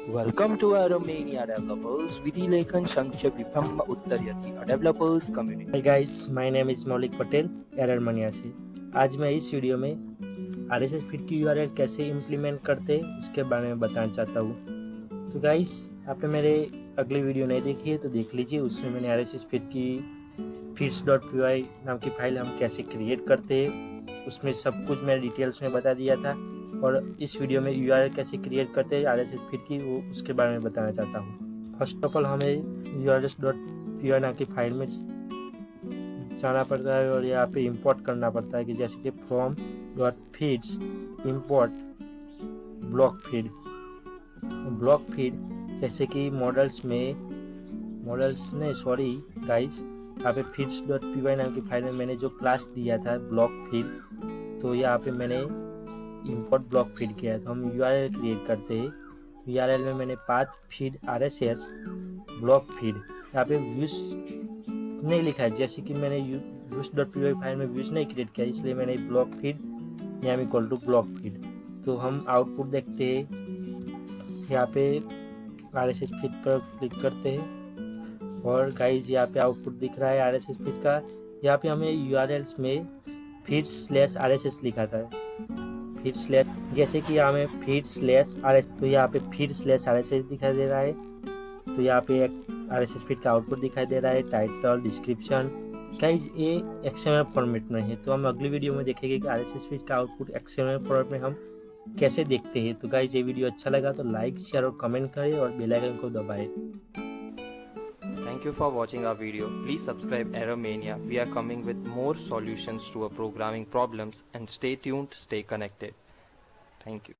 Welcome to Errormania Developers Vidhilekan Sankhya Vibhamma Uttaryati, a developers community. Hi guys, my name is मौलिक पटेल एररमनिया से। आज मैं इस video में RSS फीड की URL कैसे इम्प्लीमेंट करते हैं उसके बारे में बताना चाहता हूँ। तो गाइस, आपने मेरे अगली वीडियो नहीं देखी है तो देख लीजिए। उसमें मैंने RSS फीड की feeds.py नाम की फाइल हम कैसे क्रिएट करते हैं उसमें सब कुछ मैं डिटेल्स में बता दिया था। और इस वीडियो में URL कैसे क्रिएट करते हैं RSS फीड की वो उसके बारे में बताना चाहता हूँ। फर्स्ट ऑफ ऑल हमें urls.py नाम की फाइल में जाना पड़ता है और यहाँ पे इंपोर्ट करना पड़ता है कि जैसे कि from dot feeds import block feed जैसे कि मॉडल्स गाइस, यहाँ पे feeds.py नाम की फाइल में मैंने जो क्लास दिया था ब्लॉक फीड, तो यहाँ पे मैंने इंपोर्ट ब्लॉक फीड किया। तो हम URL क्रिएट करते हैं। URL में मैंने path feed RSS block feed, यहाँ पे व्यूज नहीं लिखा है, जैसे कि मैंने views.py फाइल में व्यूज नहीं क्रिएट किया, इसलिए मैंने ब्लॉक फीड याम इक्वल टू ब्लॉक फीड। तो हम आउटपुट देखते हैं, यहाँ पे RSS फीड पर क्लिक करते हैं और गाइज यहाँ पे आउटपुट दिख रहा है RSS फीड का। यहाँ पे हमें URLs में feed/RSS लिखा था, जैसे कि यहाँ में feed/RSS, तो यहाँ पे feed/RSS दिखाई दे रहा है। तो यहाँ पे एक RSS फीड का आउटपुट दिखाई दे रहा है, टाइटल, डिस्क्रिप्शन। गाइज ये XML फॉर्मेट में है, तो हम अगली वीडियो में देखेंगे कि RSS फीड का आउटपुट XML फॉर्मेट में हम कैसे देखते हैं। तो गाइज ये वीडियो अच्छा लगा तो लाइक, शेयर और कमेंट करें और बेल आइकन को दबाएं। Thank you for watching our video. Please subscribe Errormania. We are coming with more solutions to our programming problems, and stay tuned, stay connected. Thank you.